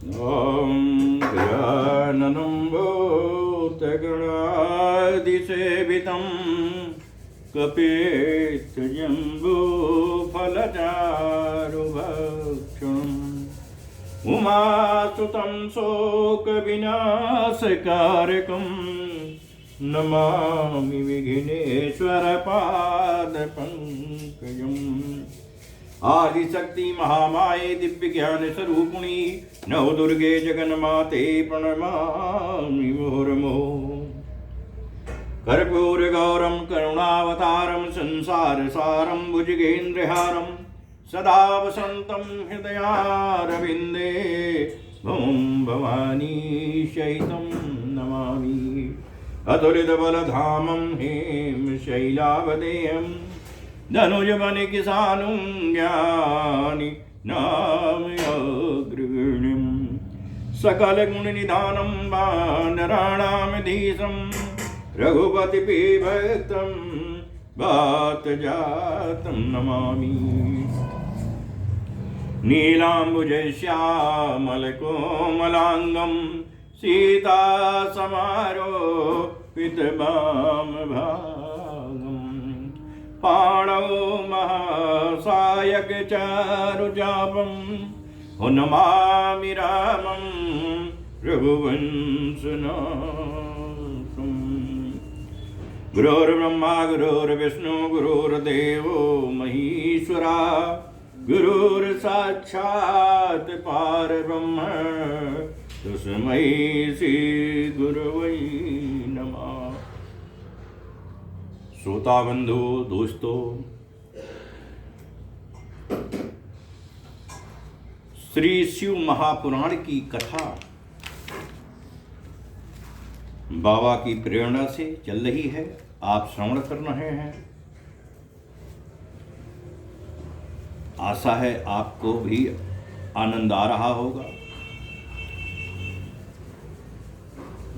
ॐ गजाननं भूतगणादिसेवितं कपित्थजम्बूफलचारुभक्षणम् उमासुतं शोकविनाशकारकं नमामि विघ्नेश्वरपादपङ्कजम्। आदिशक्ति महामाये दिव्य ज्ञान स्वरूपिणी नव दुर्गे जगन्माते प्रणमामि मुहुर्मुहुः। कर्पूर गौरम करुणावतारम संसार सारम भुजगेन्द्रहारम सदा वसंतम हृदयारविंदे भुं भवानी शयितं नमामि। अतुलित बलधामं हेम शैलावदेयं धनुजवन किसानुं ज्ञानि नामयग्रगण्यं सकल गुण निधानं वानराणामधीशं रघुपति भक्तं वात जातं नमामि। नीलाम्बुज श्यामल कोमलांगं सीता समारोपित भागं पाणौ महासायक चारुजापं नमामि रामं रघुवंशनाथं। गुरुर्ब्रह्मा गुरुर्विष्णु गुरुर्देवो महेश्वरा गुरुर्साक्षात् परब्रह्म तस्मै श्री गुरवे नमः। श्रोता बंधु दोस्तों, श्री शिव महापुराण की कथा बाबा की प्रेरणा से चल रही है। आप श्रवण कर रहे हैं। आशा है आपको भी आनंद आ रहा होगा।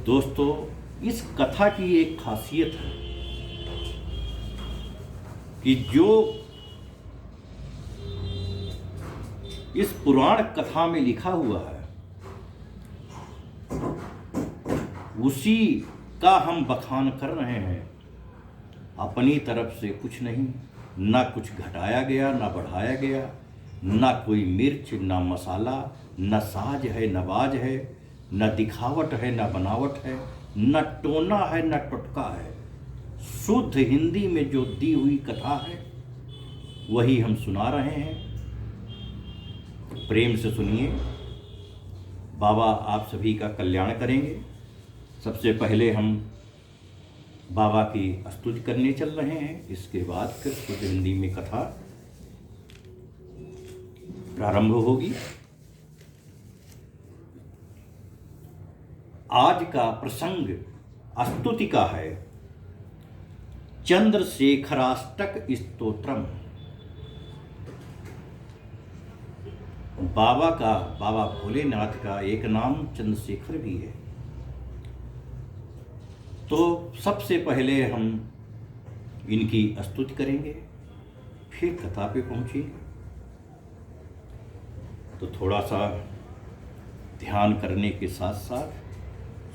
दोस्तों, इस कथा की एक खासियत है कि जो इस पुराण कथा में लिखा हुआ है उसी का हम बखान कर रहे हैं। अपनी तरफ से कुछ नहीं, ना कुछ घटाया गया ना बढ़ाया गया, ना कोई मिर्च ना मसाला, न साज है न बाज है, न दिखावट है न बनावट है, न टोना है न टुटका है। शुद्ध हिंदी में जो दी हुई कथा है वही हम सुना रहे हैं। प्रेम से सुनिए। बाबा आप सभी का कल्याण करेंगे। सबसे पहले हम बाबा की स्तुति करने चल रहे हैं, इसके बाद फिर शुद्ध हिंदी में कथा प्रारंभ होगी। आज का प्रसंग स्तुति का है। चंद्रशेखराष्टक स्तोत्रम। बाबा भोलेनाथ का एक नाम चंद्रशेखर भी है। तो सबसे पहले हम इनकी स्तुति करेंगे, फिर कथा पे पहुंचेंगे। तो थोड़ा सा ध्यान करने के साथ साथ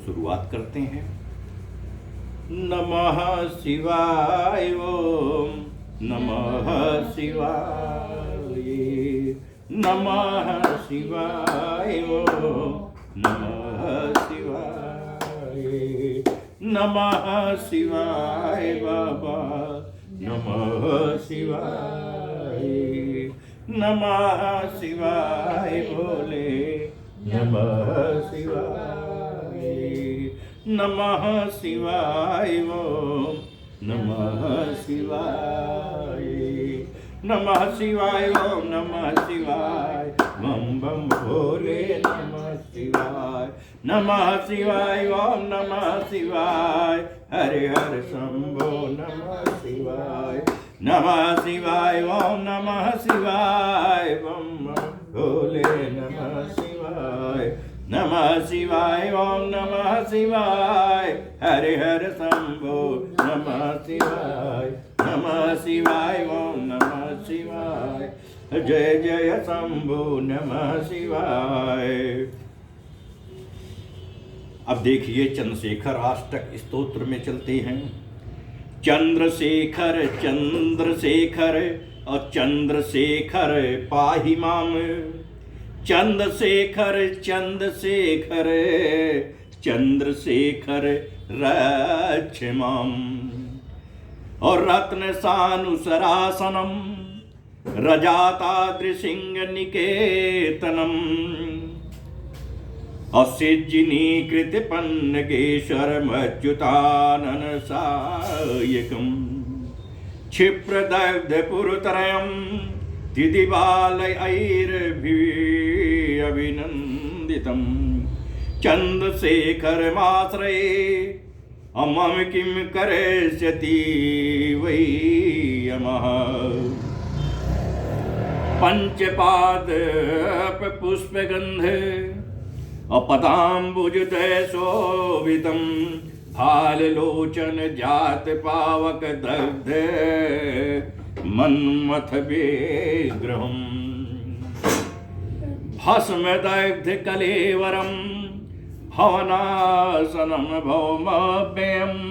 शुरुआत करते हैं। नमः शिवाय ओम नमः शिवाय नमः शिवाय ओम नमः शिवाय नमः शिवाय बाबा नमः शिवाय नमः शिवाय भोले नमः शिवाय नमः शिवाय ओम नमः शिवाय नमः शिवाय ओम नमः शिवाय बम बम भोले नमः शिवाय नमः शिवाय ओम नमः शिवाय हरे हर शंभो नमः शिवाय नमः शिवाय ओम नमः शिवाय बम बम भोले नमः शिवाय नमः शिवाय ओम नमः शिवाय हरे हर शंभो नमः शिवाय नमः शिवाय ओम नमः शिवाय जय जय शंभो नमः शिवाय। अब देखिए चंद्रशेखर अष्टक स्तोत्र में चलते हैं। चंद्रशेखर चंद्रशेखर और चंद्रशेखर पाहि माम, चंद्रशेखर चंद्रशेखर चंद्रशेखर रक्ष माम। और रत्न सानुसरासनम रजाताद्रिसिंह निकेतनम, असिज्जिनीकृत पन्नगेश्वरमच्युतानन सायकम्, क्षिप्रदग्धपुरतरयम् तिदिबालैरभिनन्दितम्, चन्द्रशेखरमाश्रये मम किं करिष्यति वै यमः। पंचपादपुष्पगन्ध अपदाम्बुजशोभितं, भाललोचन जात पावक दग्ध मन्मथ विग्रहम्, भस्मदग्ध कलेवरं भवनासनं भौमव्ययम्,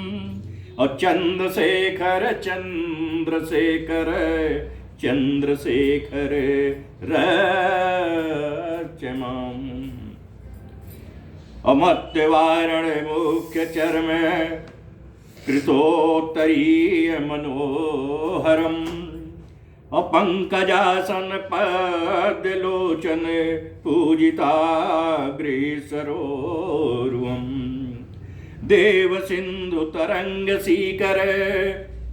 और चंद्रशेखर चंद्रशेखर चंद्रशेखर रक्ष माम। अमत्यवारण मुख्य चर्म कृतोत्तरीय मनोहरम, अपंकजासन पद्मलोचन पूजिताग्रेसरोरुहम्, देव सिंधु तरंग सीकर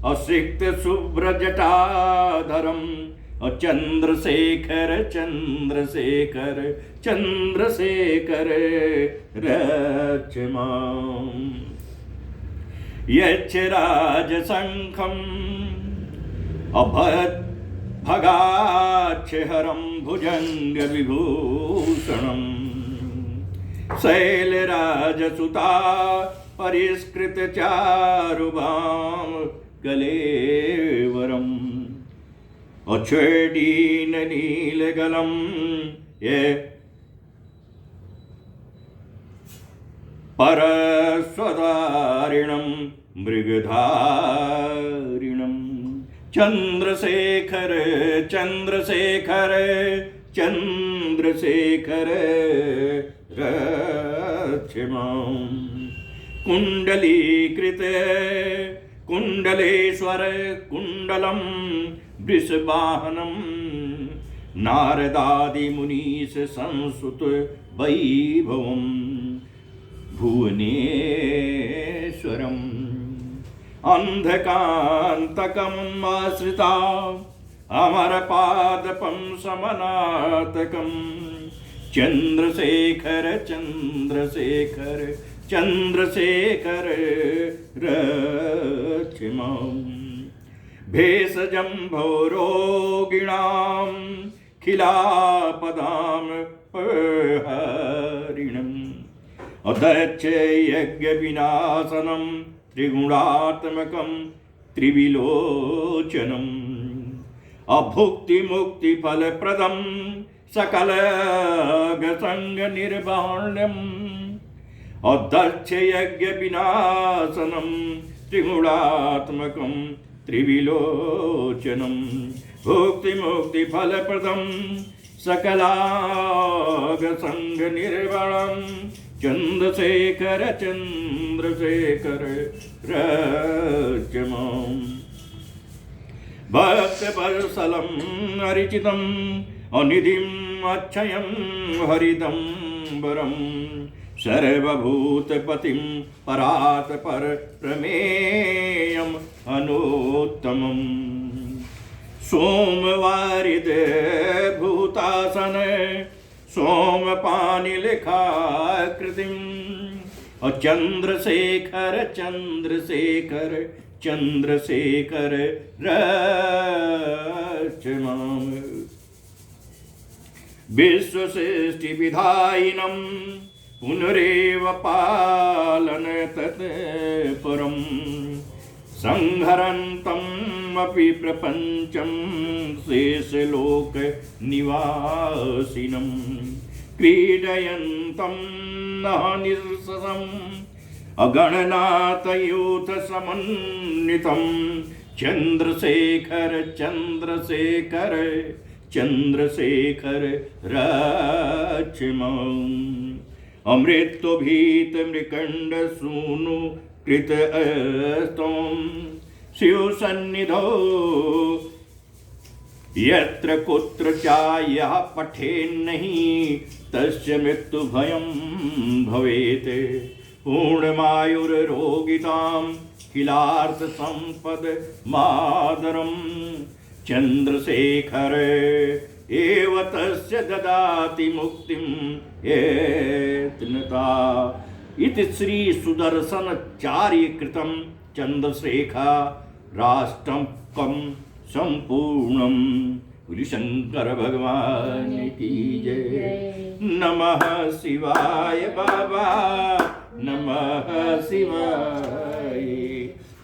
असिक्त शुभ्र जटाधरम, और चंद्रशेखर चंद्रशेखर चंद्रशेखर रक्ष माम। यच्च राजशंखम अभद्भगाच्छहरं भुजंग विभूषणं, शैलराजसुता परिष्कृत चारुबाम कलेवरम्, अच्छेदीन नीलगलं ये परस्वदारिणं मृगधारिणं, चंद्रशेखर चंद्रशेखर चंद्रशेखर रक्ष माम। कुंडलीकृत कुंडलेश्वर कुंडलम वृषवाहनम, नारदादि मुनीश संसुत वैभवम भुवनेश्वरम, अंधकांतकम् आश्रिता अमरपादपं समनातकं, चंद्रशेखर चंद्रशेखर चंद्रशेखर रक्ष माम। भेषजं भौरोगिणां खिलापदां हरिणम्, अदक्ष यज्ञ विनाशनं त्रिगुणात्मकं त्रिविलोचनम्, अभुक्ति मुक्ति फलप्रदं सकल संग निर्बाण्यम्, अदक्ष यज्ञ विनाशनं त्रिगुणात्मकं त्रिविलोचनम्, भुक्ति मुक्ति फलप्रदं सकलाग संग निर्वाणं, चंद्रशेखर चंद्रशेखर रक्ष माम। भक्तवत्सलं हरिचितं अनिधिम् अक्षयं हरिदम्बरम्, सर्वभूतपतिं परात्पर प्रमेयम् अनुत्तमम्, सोमवारिद भूतासन सोमपानिलेखाकृतिम्, और चंद्रशेखर चंद्रशेखर चंद्रशेखर रक्ष माम। विश्वसृष्टि विधायिनं पुनरेव पालन तत्परं, संहरन्तं अपि प्रपञ्चं शेषलोक निवासिनं क्रीडयन्तं नः निःससम् अगणनाथयूथ समन्वितं चन्द्रशेखर चन्द्रशेखर चन्द्रशेखर रक्षिमम् अमृतोभीत मृकण्ड सूनु कृत स्तोम शिव सन्निधौ यत्र कुत्र चायः पठेन्नहि तस्य मृत्यु भयं भवेत् पूर्णमायुर्रोगितां किलार्थ संपद मादरं चन्द्रशेखर एव तस्य ददाति मुक्तिं यत्नता इति श्री सुदर्शनाचार्य कृतं चन्द्रशेखर राष्ट्रं संपूर्णं बोलिए शंकर भगवान की जय। नमः शिवाय बाबा नमः शिवाय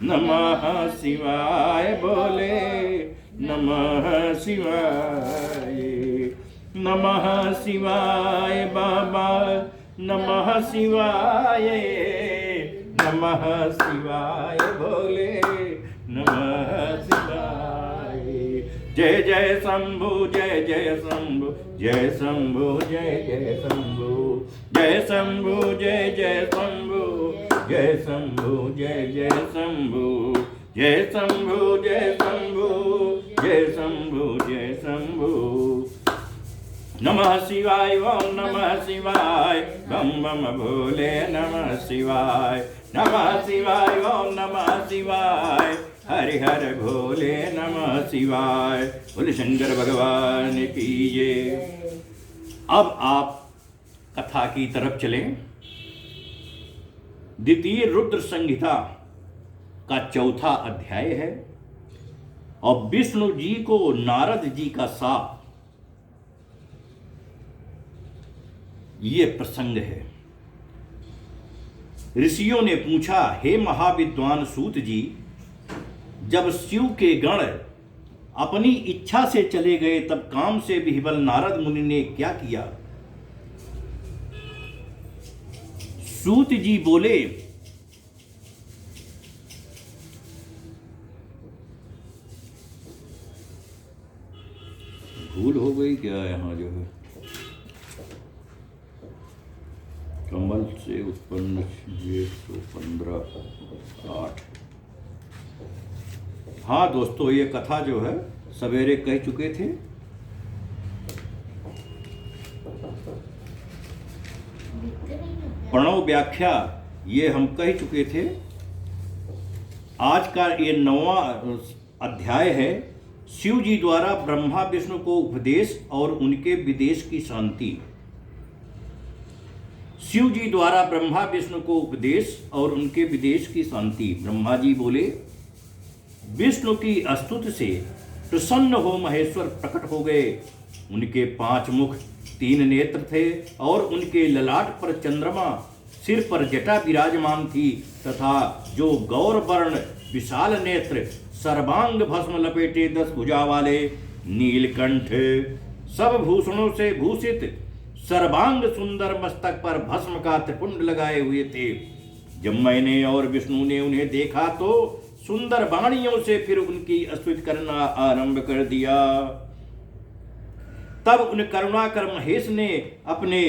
नमः शिवाय बोले नमः शिवाय नमः शिवाय बाबा नमः शिवाय नमः शिवाय बोले नमः शिवाय। जय जय शंभु जय जय शंभु जय शंभु जय जय शंभु जय शंभु जय जय शंभु जय शंभु जय जय शंभु जय शंभु जय शंभु जय शंभु जय शंभु। नमः शिवाय ओम नमः शिवाय बम बम भोले नमः शिवाय नमः शिवाय ओम नमः शिवाय हरि हर भोले नमः शिवाय बोले शंकर भगवान की जय। अब आप कथा की तरफ चलें। द्वितीय रुद्र संहिता का चौथा अध्याय है और विष्णु जी को नारद जी का शाप, ये प्रसंग है। ऋषियों ने पूछा, हे महाविद्वान सूत जी, जब शिव के गण अपनी इच्छा से चले गए तब काम से विह्वल नारद मुनि ने क्या किया? सूत जी बोले, भूल हो गई क्या? यहां जो है कमल से उत्पन्न 15:8। हाँ दोस्तों, ये कथा जो है सवेरे कह चुके थे। प्रणव व्याख्या ये हम कह चुके थे। आज का ये 9वां अध्याय है। शिव जी द्वारा ब्रह्मा विष्णु को उपदेश और उनके विदेश की शांति। शिव जी द्वारा ब्रह्मा विष्णु को उपदेश और उनके विदेश की शांति। ब्रह्मा जी बोले, विष्णु की स्तुति से प्रसन्न हो महेश्वर प्रकट हो गए। उनके 5 मुख 3 नेत्र थे और उनके ललाट पर चंद्रमा, सिर पर जटा विराजमान थी तथा जो गौर वर्ण विशाल नेत्र, सर्वांग भस्म लपेटे 10 भुजा वाले, नीलकंठ, सब भूषणों से भूषित, सर्वांग सुंदर मस्तक पर भस्म का त्रिपुंड लगाए हुए थे। जब मैंने और विष्णु ने उन्हें देखा तो सुंदर वाणियों से फिर उनकी स्तुति करना आरंभ कर दिया। तब उन करुणाकर महेश ने अपने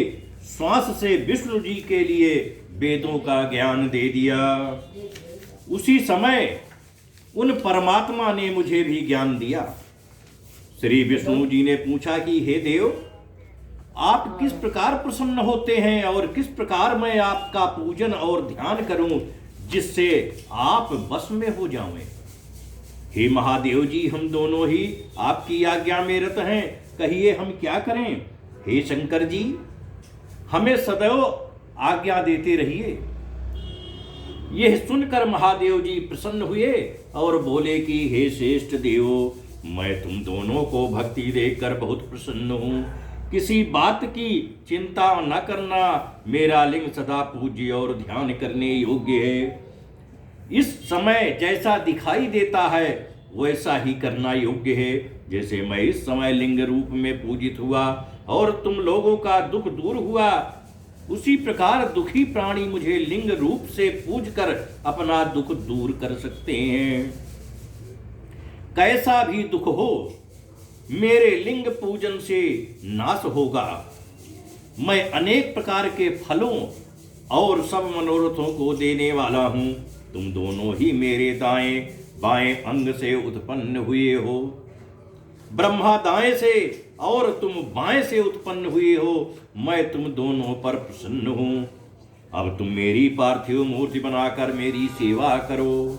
श्वास से विष्णु जी के लिए वेदों का ज्ञान दे दिया। उसी समय उन परमात्मा ने मुझे भी ज्ञान दिया। श्री विष्णु जी ने पूछा कि हे देव, आप किस प्रकार प्रसन्न होते हैं और किस प्रकार मैं आपका पूजन और ध्यान करूं जिससे आप बस में हो जाएं। हे महादेव जी, हम दोनों ही आपकी आज्ञा में रत हैं, कहिए हम क्या करें। हे शंकर जी, हमें सदैव आज्ञा देते रहिए। यह सुनकर महादेव जी प्रसन्न हुए और बोले कि हे श्रेष्ठ देवो, मैं तुम दोनों को भक्ति देखकर बहुत प्रसन्न हूँ। किसी बात की चिंता न करना, मेरा लिंग सदा पूज्य और ध्यान करने योग्य है। इस समय जैसा दिखाई देता है वैसा ही करना योग्य है जैसे मैं इस समय लिंग रूप में पूजित हुआ और तुम लोगों का दुख दूर हुआ। उसी प्रकार दुखी प्राणी मुझे लिंग रूप से पूज कर अपना दुख दूर कर सकते हैं। कैसा भी दुख हो मेरे लिंग पूजन से नाश होगा। मैं अनेक प्रकार के फलों और सब मनोरथों को देने वाला हूं। तुम दोनों ही मेरे दाएं बाएं अंग से उत्पन्न हुए हो। ब्रह्मा दाएं से और तुम बाएं से उत्पन्न हुए हो। मैं तुम दोनों पर प्रसन्न हूं। अब तुम मेरी पार्थिव मूर्ति बनाकर मेरी सेवा करो,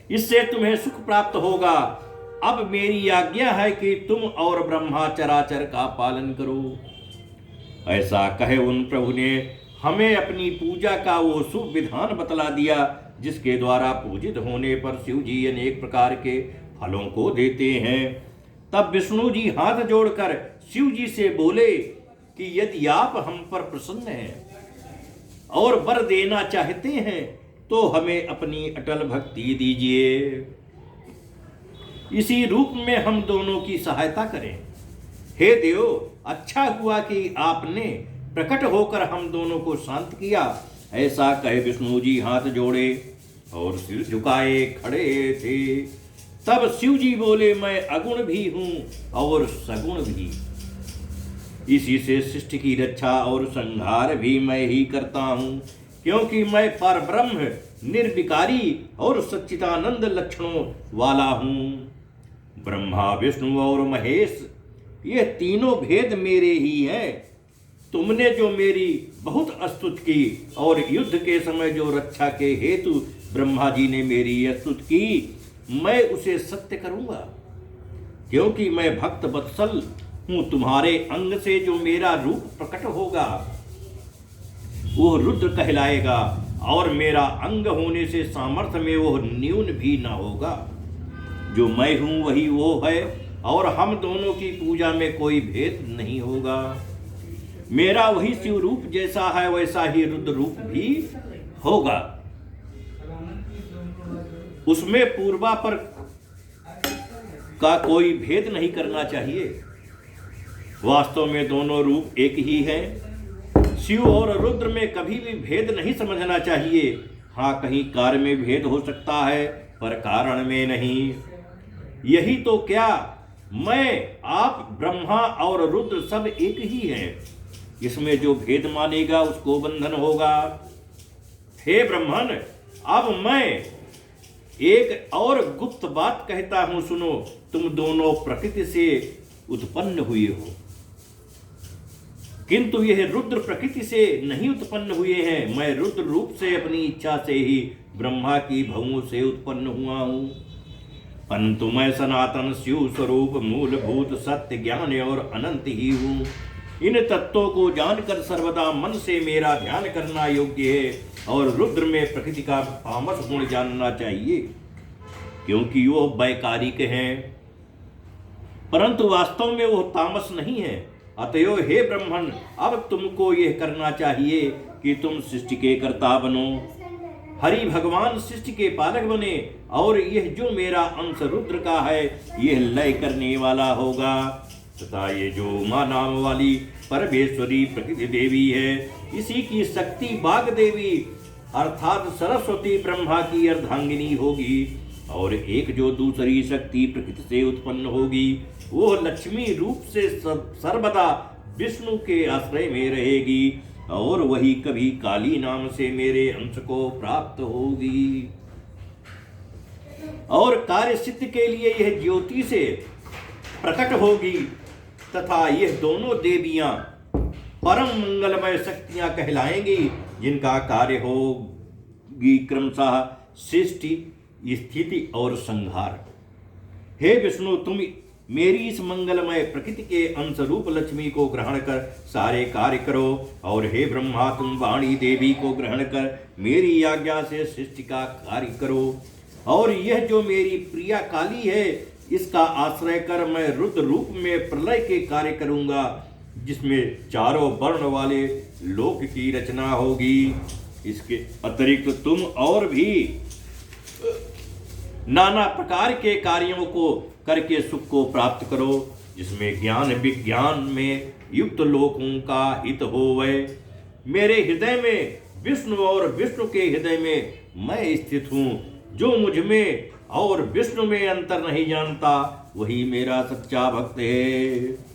इससे तुम्हें सुख प्राप्त होगा। अब मेरी आज्ञा है कि तुम और ब्रह्मा चराचर का पालन करो। ऐसा कहे उन प्रभु ने हमें अपनी पूजा का वो शुभ विधान बतला दिया, जिसके द्वारा पूजित होने पर शिव जी अनेक प्रकार के फलों को देते हैं। तब विष्णु जी हाथ जोड़कर शिव जी से बोले कि यदि आप हम पर प्रसन्न हैं और वर देना चाहते हैं तो हमें अपनी अटल भक्ति दीजिए। इसी रूप में हम दोनों की सहायता करें। हे देव, अच्छा हुआ कि आपने प्रकट होकर हम दोनों को शांत किया। ऐसा कहे विष्णु जी हाथ जोड़े और सिर झुकाए खड़े थे। तब शिव जी बोले, मैं अगुण भी हूं और सगुण भी। इसी से सृष्टि की रक्षा और संहार भी मैं ही करता हूं, क्योंकि मैं परब्रह्म निर्विकारी और सच्चिदानंद लक्षणों वाला हूं। ब्रह्मा विष्णु और महेश ये तीनों भेद मेरे ही हैं। तुमने जो मेरी बहुत स्तुति की और युद्ध के समय जो रक्षा के हेतु ब्रह्मा जी ने मेरी स्तुति की, मैं उसे सत्य करूंगा, क्योंकि मैं भक्त वत्सल हूं। तुम्हारे अंग से जो मेरा रूप प्रकट होगा वो रुद्र कहलाएगा, और मेरा अंग होने से सामर्थ्य में वो न्यून भी ना होगा। जो मैं हूं वही वो है, और हम दोनों की पूजा में कोई भेद नहीं होगा। मेरा वही शिव रूप जैसा है वैसा ही रुद्र रूप भी होगा। उसमें पूर्वापर का कोई भेद नहीं करना चाहिए। वास्तव में दोनों रूप एक ही है। शिव और रुद्र में कभी भी भेद नहीं समझना चाहिए। हाँ, कहीं कार्य में भेद हो सकता है पर कारण में नहीं। यही तो क्या, मैं आप ब्रह्मा और रुद्र सब एक ही हैं। इसमें जो भेद मानेगा उसको बंधन होगा। हे ब्रह्मन, अब मैं एक और गुप्त बात कहता हूं, सुनो। तुम दोनों प्रकृति से उत्पन्न हुए हो, किंतु यह रुद्र प्रकृति से नहीं उत्पन्न हुए हैं। मैं रुद्र रूप से अपनी इच्छा से ही ब्रह्मा की भवों से उत्पन्न हुआ हूं, परंतु मैं सनातन शिव स्वरूप मूलभूत सत्य ज्ञान और अनंत ही हूं। इन तत्वों को जानकर सर्वदा मन से मेरा ध्यान करना योग्य है, और रुद्र में प्रकृति का तामस गुण जानना चाहिए, क्योंकि वो वैकारिक हैं, परंतु वास्तव में वो तामस नहीं है। अतएव हे ब्रह्मन, अब तुमको यह करना चाहिए कि तुम सृष्टि के कर्ता बनो। हरि भगवान सृष्टि के पालक बने, और यह जो मेरा अंश रुद्र का है यह लय करने वाला होगा, तथा ये जो उमा नाम वाली परमेश्वरी प्रकृति देवी है, इसी की शक्ति बाग देवी अर्थात सरस्वती ब्रह्मा की अर्धांगिनी होगी। और एक जो दूसरी शक्ति प्रकृति से उत्पन्न होगी वो लक्ष्मी रूप से सर्वदा विष्णु के आश्रय में रहेगी, और वही कभी काली नाम से मेरे अंश को प्राप्त होगी। और कार्य सिद्ध के लिए यह ज्योति से प्रकट होगी, तथा यह दोनों देवियां परम मंगलमय शक्तियां कहलाएंगी, जिनका कार्य होगी क्रमशः सृष्टि, स्थिति और संहार। हे विष्णु, तुम मेरी इस मंगलमय प्रकृति के अंश रूप लक्ष्मी को ग्रहण कर सारे कार्य करो, और हे ब्रह्मा, तुम वाणी देवी को ग्रहण कर मेरी आज्ञा से सृष्टि का कार्य करो। और यह जो मेरी प्रिया काली है, इसका आश्रय कर मैं रुद्र रूप में प्रलय के कार्य करूंगा, जिसमें चारों वर्ण वाले लोक की रचना होगी। इसके अतिरिक्त तुम और भी नाना प्रकार के कार्यों को करके सुख को प्राप्त करो, जिसमें ज्ञान विज्ञान में युक्त लोगों का हित होवे। मेरे हृदय में विष्णु और विष्णु के हृदय में मैं स्थित हूँ। जो मुझ में और विष्णु में अंतर नहीं जानता, वही मेरा सच्चा भक्त है।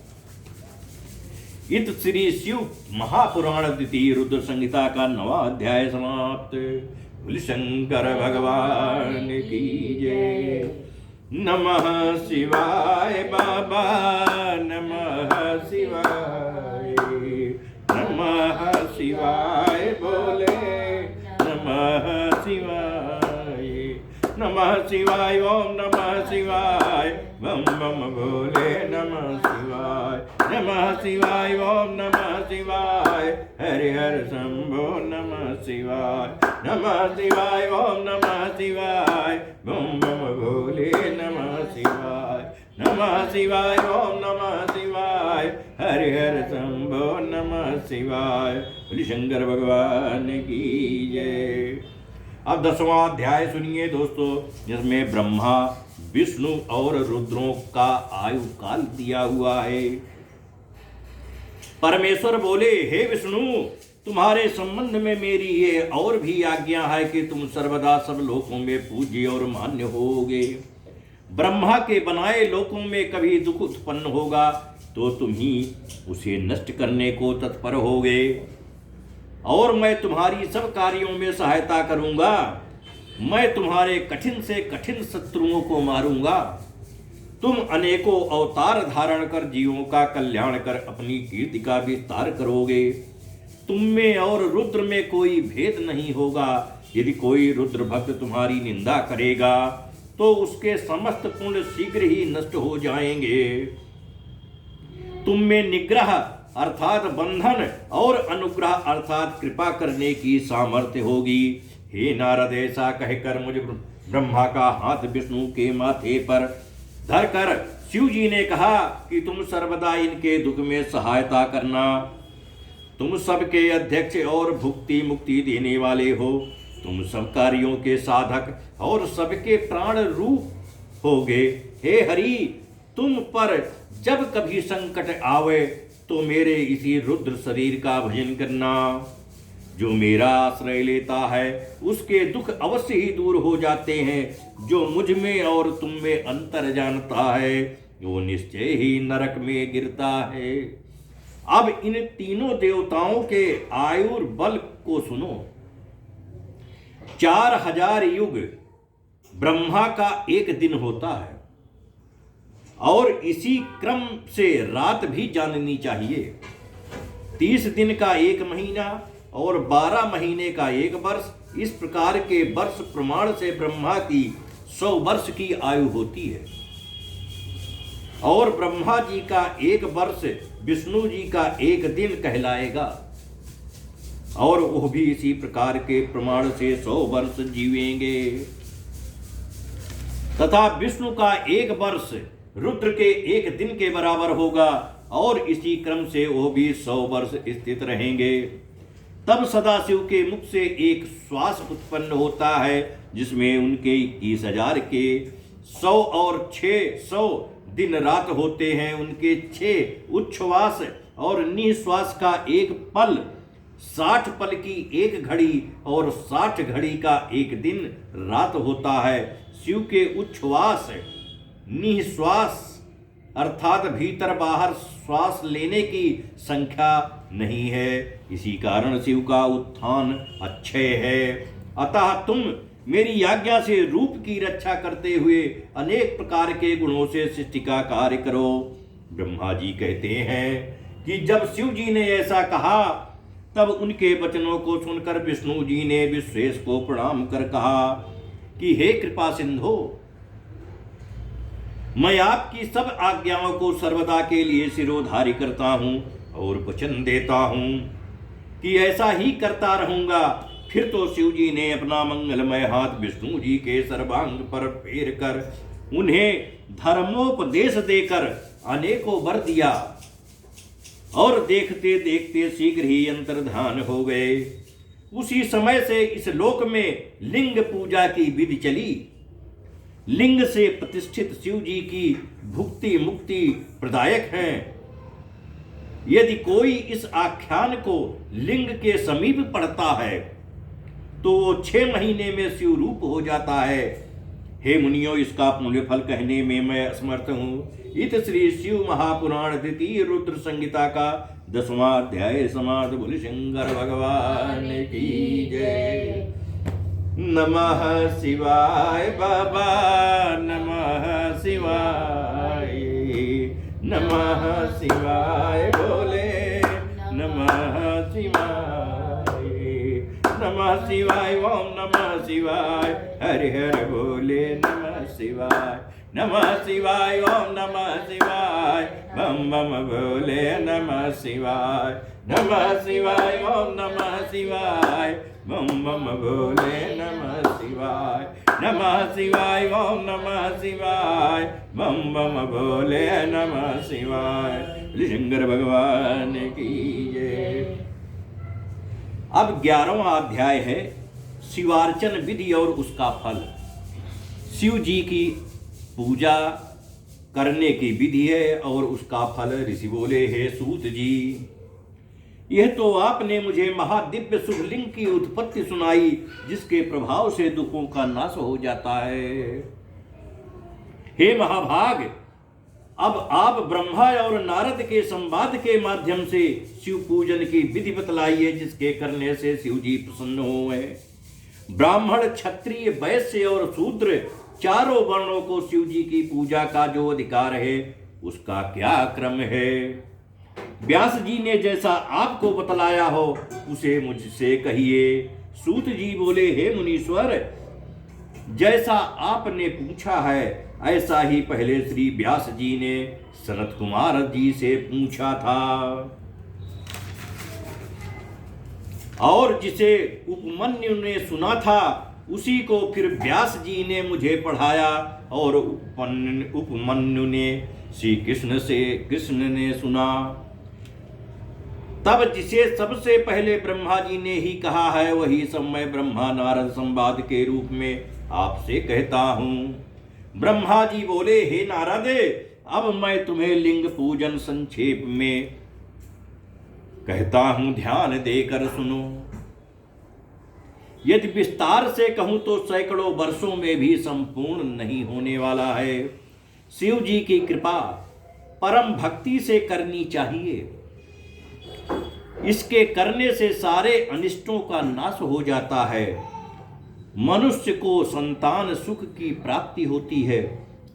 इत श्री शिव महापुराण द्वितीय रुद्र संहिता का 9वां अध्याय समाप्त। बोल शंकर भगवान की जय। नमः शिवाय बाबा, नमः शिवाय, नमः शिवाय बोले, नमः शिवाय, नमः शिवाय, ओम नमः शिवाय, बम बम बोले, नमः शिवाय, नमः शिवाय, ओम नमः शिवाय, हरि हर शंभो नमः शिवाय, नमः शिवाय, ओम नमः शिवाय, बम बम बोले, नमः शिवाय, नमः शिवाय, ओम नमः शिवाय, हरि हर शंभो नमः शिवाय। बोले शंकर भगवान की जय। अब 10वां अध्याय सुनिए दोस्तों, जिसमें ब्रह्मा विष्णु और रुद्रों का आयु काल दिया हुआ है। परमेश्वर बोले, हे विष्णु, तुम्हारे संबंध में मेरी ये और भी आज्ञा है कि तुम सर्वदा सब लोकों में पूज्य और मान्य होगे। ब्रह्मा के बनाए लोकों में कभी दुख उत्पन्न होगा तो तुम ही उसे नष्ट करने को तत्पर होगे, और मैं तुम्हारी सब कार्यों में सहायता करूंगा। मैं तुम्हारे कठिन से कठिन शत्रुओं को मारूंगा। तुम अनेकों अवतार धारण कर जीवों का कल्याण कर अपनी कीर्ति का विस्तार करोगे। तुम में और रुद्र में कोई भेद नहीं होगा। यदि कोई रुद्र भक्त तुम्हारी निंदा करेगा तो उसके समस्त पुण्य शीघ्र ही नष्ट हो जाएंगे। तुम में निग्रह अर्थात बंधन और अनुग्रह अर्थात कृपा करने की सामर्थ्य होगी। हे नारद, ऐसा कहकर मुझे ब्रह्मा का हाथ विष्णु के माथे पर धरकर शिव जी ने कहा कि तुम सर्वदा इनके दुख में सहायता करना। तुम सबके अध्यक्ष और भुक्ति मुक्ति देने वाले हो। तुम सब कार्यों के साधक और सबके प्राण रूप होगे। हे हरि, तुम पर जब कभी संकट आवे तो मेरे इसी रुद्र शरीर का भजन करना। जो मेरा आश्रय लेता है उसके दुख अवश्य ही दूर हो जाते हैं। जो मुझ में और तुम में अंतर जानता है वो निश्चय ही नरक में गिरता है। अब इन तीनों देवताओं के आयुर बल को सुनो। 4000 युग ब्रह्मा का एक दिन होता है, और इसी क्रम से रात भी जाननी चाहिए। 30 दिन का एक महीना और 12 महीने का एक वर्ष, इस प्रकार के वर्ष प्रमाण से ब्रह्मा की 100 वर्ष की आयु होती है। और ब्रह्मा जी का एक वर्ष विष्णु जी का एक दिन कहलाएगा, और वो भी इसी प्रकार के प्रमाण से 100 वर्ष जीवेंगे। तथा विष्णु का एक वर्ष रुद्र के एक दिन के बराबर होगा, और इसी क्रम से वो भी 100 वर्ष स्थित रहेंगे। तब सदाशिव के मुख से एक श्वास उत्पन्न होता है, जिसमें उनके 21,000 के 100 और 600 दिन रात होते हैं। उनके 6 उच्छ्वास और निश्वास का एक पल, 60 पल की एक घड़ी और 60 घड़ी का एक दिन रात होता है। शिव के उच्छ्वास निश्वास अर्थात भीतर बाहर श्वास लेने की संख्या नहीं है। इसी कारण शिव का उत्थान अक्षय है। अतः तुम मेरी आज्ञा से रूप की रक्षा करते हुए अनेक प्रकार के गुणों से सृष्टि का कार्य करो। ब्रह्मा जी कहते हैं कि जब शिव जी ने ऐसा कहा तब उनके वचनों को सुनकर विष्णु जी ने विश्वेश को प्रणाम कर कहा कि हे कृपा सिंधो, मैं आपकी सब आज्ञाओं को सर्वदा के लिए सिरोधार्य करता हूँ और वचन देता हूँ कि ऐसा ही करता रहूंगा। फिर तो शिव जी ने अपना मंगलमय हाथ विष्णु जी के सर्वांग पर फेर कर उन्हें धर्मोपदेश देकर अनेकों वर दिया, और देखते देखते शीघ्र ही अंतर्धान हो गए। उसी समय से इस लोक में लिंग पूजा की विधि चली। लिंग से प्रतिष्ठित शिव जी की भुक्ति मुक्ति प्रदायक हैं। यदि कोई इस आख्यान को लिंग के समीप पढ़ता है तो वो 6 महीने में शिव रूप हो जाता है। हे मुनियों, इसका पुण्य फल कहने में मैं असमर्थ हूँ। इत श्री शिव महापुराण द्वितीय रुद्र संहिता का 10वां अध्याय समाप्त। बोले शंकर भगवान की जय। नमः शिवाय बाबा, नमः शिवाय, नमः शिवाय बोले, नमः शिवाय, नमः शिवाय, ओम नमः शिवाय, हरि हरि बोले, नमः शिवाय, नमः शिवाय, ओम नमः शिवाय, बम बम बोले, नमः शिवाय, नमः शिवाय, ओम नमः शिवाय, बम बम बोले, नमः शिवाय, नमः शिवाय, ओम नमः शिवाय, बम बम बोले, नमः शिवाय। शंकर भगवान की जय। अब 11वां अध्याय है शिवार्चन विधि और उसका फल। शिव जी की पूजा करने की विधि है और उसका फल। ऋषि बोले, हे सूत जी, यह तो आपने मुझे महादिव्य शुभ लिंग की उत्पत्ति सुनाई, जिसके प्रभाव से दुखों का नाश हो जाता है। हे महाभाग, अब आप ब्रह्मा और नारद के संवाद के माध्यम से शिव पूजन की विधि बतलाइए, जिसके करने से शिव जी प्रसन्न हुए। ब्राह्मण, क्षत्रिय, वैश्य और शूद्र चारों वर्णों को शिव जी की पूजा का जो अधिकार है, उसका क्या क्रम है? व्यास जी ने जैसा आपको बतलाया हो उसे मुझसे कहिए। सूत जी बोले, हे मुनीश्वर, जैसा आपने पूछा है ऐसा ही पहले श्री व्यास जी ने सनत कुमार जी से पूछा था, और जिसे उपमन्यु ने सुना था उसी को फिर व्यास जी ने मुझे पढ़ाया, और उपमन्यु ने श्री कृष्ण ने सुना। तब जिसे सबसे पहले ब्रह्मा जी ने ही कहा है, वही सब मैं ब्रह्मा नारद संवाद के रूप में आपसे कहता हूं। ब्रह्मा जी बोले, हे नारद, अब मैं तुम्हें लिंग पूजन संक्षेप में कहता हूं, ध्यान देकर सुनो। यदि विस्तार से कहूं तो सैकड़ों वर्षों में भी संपूर्ण नहीं होने वाला है। शिव जी की कृपा परम भक्ति से करनी चाहिए। इसके करने से सारे अनिष्टों का नाश हो जाता है। मनुष्य को संतान सुख की प्राप्ति होती है।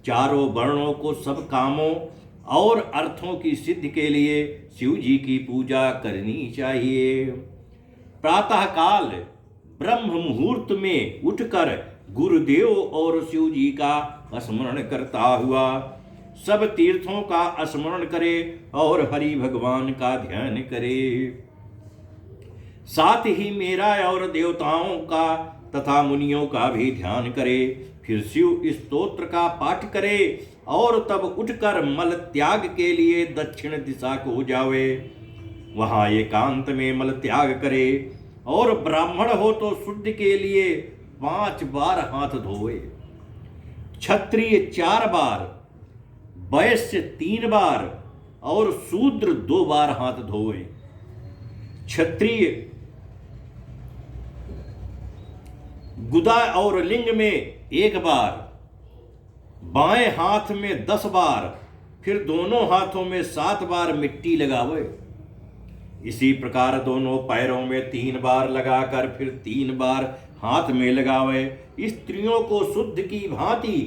चारों वर्णों को सब कामों और अर्थों की सिद्धि के लिए शिव जी की पूजा करनी चाहिए। प्रातः काल ब्रह्म मुहूर्त में उठकर गुरुदेव और शिव जी का स्मरण करता हुआ सब तीर्थों का स्मरण करे और हरि भगवान का ध्यान करे। साथ ही मेरा और देवताओं का तथा मुनियों का भी ध्यान करे। फिर शिव स्तोत्र का पाठ करे और तब उठकर मल त्याग के लिए दक्षिण दिशा को जावे। वहां एकांत में मल त्याग करे और ब्राह्मण हो तो शुद्ध के लिए 5 बार हाथ धोए, क्षत्रिय 4 बार, वैश्य 3 बार और शूद्र 2 बार हाथ धोए। क्षत्रिय गुदा और लिंग में 1 बार, बाएं हाथ में 10 बार, फिर दोनों हाथों में 7 बार मिट्टी लगावे। इसी प्रकार दोनों पैरों में 3 बार लगाकर फिर 3 बार हाथ में लगावे। स्त्रियों को शुद्ध की भांति,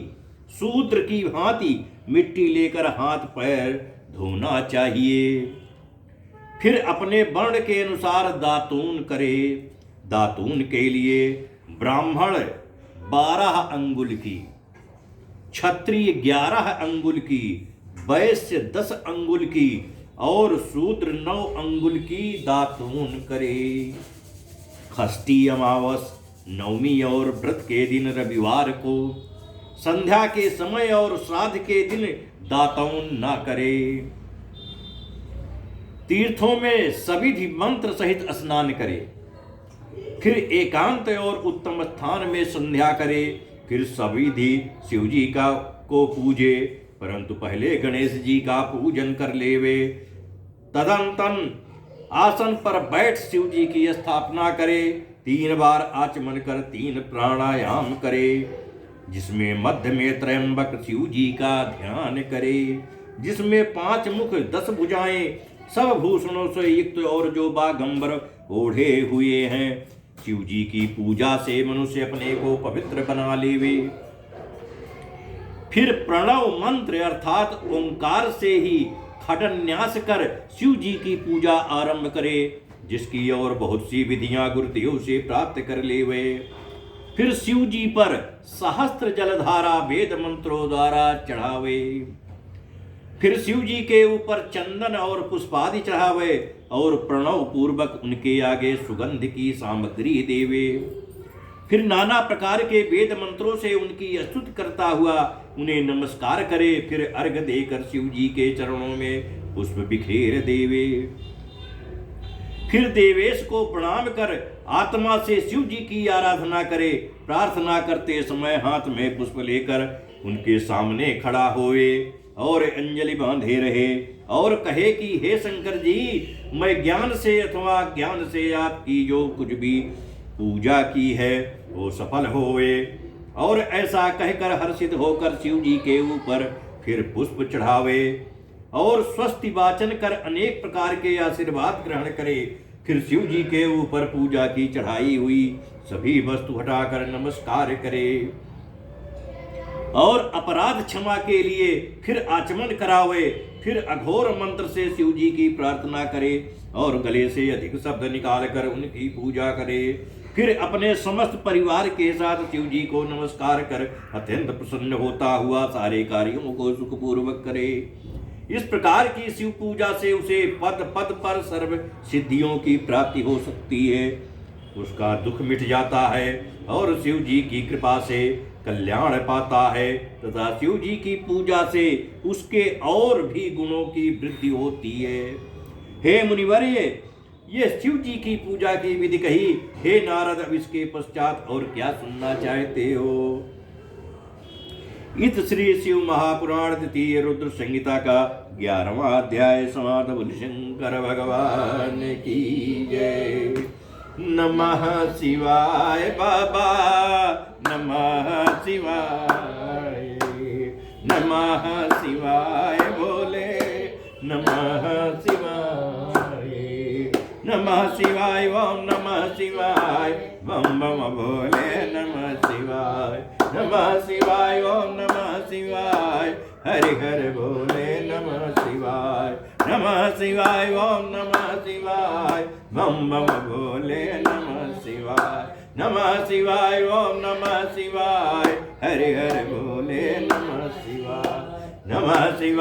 शूद्र की भांति मिट्टी लेकर हाथ पैर धोना चाहिए। फिर अपने वर्ण के अनुसार दातून करे। दातून के लिए ब्राह्मण 12 अंगुल की, क्षत्रिय 11 अंगुल की, वैश्य 10 अंगुल की और शूद्र 9 अंगुल की दातून करे। षष्ठी, अमावस, नवमी और व्रत के दिन रविवार को, संध्या के समय और श्राद्ध के दिन दातून ना करे। तीर्थों में सविधि मंत्र सहित स्नान करे। फिर एकांत और उत्तम स्थान में संध्या करे। फिर सविधि शिव जी का को पूजे, परंतु पहले गणेश जी का पूजन कर लेवे। तदंतन आसन पर बैठ शिव जी की स्थापना करे। 3 बार आचमन कर 3 प्राणायाम करे, जिसमें मध्य में त्रयंबक शिव जी का ध्यान करे, जिसमें 5 मुख 10 भुजाएं सब भूषणों से युक्त और जो बागंबर ओढ़े हुए हैं। शिव जी की पूजा से मनुष्य अपने को पवित्र बना लेवे। फिर प्रणव मंत्र अर्थात ओंकार से ही खडन्यास कर शिव जी की पूजा आरंभ करे, जिसकी और बहुत सी विधियां गुरुदेव से प्राप्त कर लेवे। फिर शिव जी पर सहस्त्र जलधारा वेद मंत्रों द्वारा चढ़ावे। फिर शिव जी के ऊपर चंदन और पुष्पादि चढ़ावे और प्रणव पूर्वक उनके आगे सुगंध की सामग्री देवे। फिर नाना प्रकार के वेद मंत्रों से उनकी स्तुति करता हुआ उन्हें नमस्कार करे। फिर अर्घ देकर शिव जी के चरणों में पुष्प बिखेर देवे। फिर देवेश को प्रणाम कर आत्मा से शिव जी की आराधना करे। प्रार्थना करते समय हाथ में पुष्प लेकर उनके सामने खड़ा होए और अंजलि बांधे रहे और कहे कि हे शंकर जी, मैं ज्ञान से अथवा ज्ञान से आपकी जो कुछ भी पूजा की है वो सफल होवे। और ऐसा कहकर हर्षित होकर शिव जी के ऊपर फिर पुष्प चढ़ावे और स्वस्ति वाचन कर अनेक प्रकार के आशीर्वाद ग्रहण करे। फिर शिव जी के ऊपर पूजा की चढ़ाई हुई सभी वस्तु हटाकर नमस्कार करे और अपराध क्षमा के लिए फिर आचमन करावे। फिर अघोर मंत्र से शिव जी की प्रार्थना करे और गले से अधिक शब्द निकालकर उनकी पूजा करे। फिर अपने समस्त परिवार के साथ शिव जी को नमस्कार कर अत्यंत प्रसन्न होता हुआ सारे कार्यों को सुखपूर्वक करे। इस प्रकार की शिव पूजा से उसे पद पद पर सर्व सिद्धियों की प्राप्ति हो सकती है। उसका दुख मिट जाता है और शिव जी की कृपा से कल्याण पाता है तथा शिव जी की पूजा से उसके और भी गुणों की वृद्धि होती है। हे मुनिवर्य, ये शिव जी की पूजा की विधि कही। हे नारद, अब इसके पश्चात और क्या सुनना चाहते हो? इत श्री शिव महापुराण द्वितीय रुद्र संहिता का 11वां अध्याय समाप्त। बोल शंकर भगवान की जय। नमः शिवाय बाबा, नमः शिवाय, नमः शिवाय बोले, नमः शिवाय, नमः शिवाय, ओम नमः शिवाय, बम बम बोले, नमः शिवाय, नमः शिवाय, ओम नमः शिवाय, हरि हरि बोले, नमः शिवाय, नमः शिवाय, ओम नमः शिवाय, बम बम बोले, नमः शिवाय, नमः शिवाय, ओम नमः शिवाय, हरि हरि बोले, नमः शिवाय, नमः शिवाय।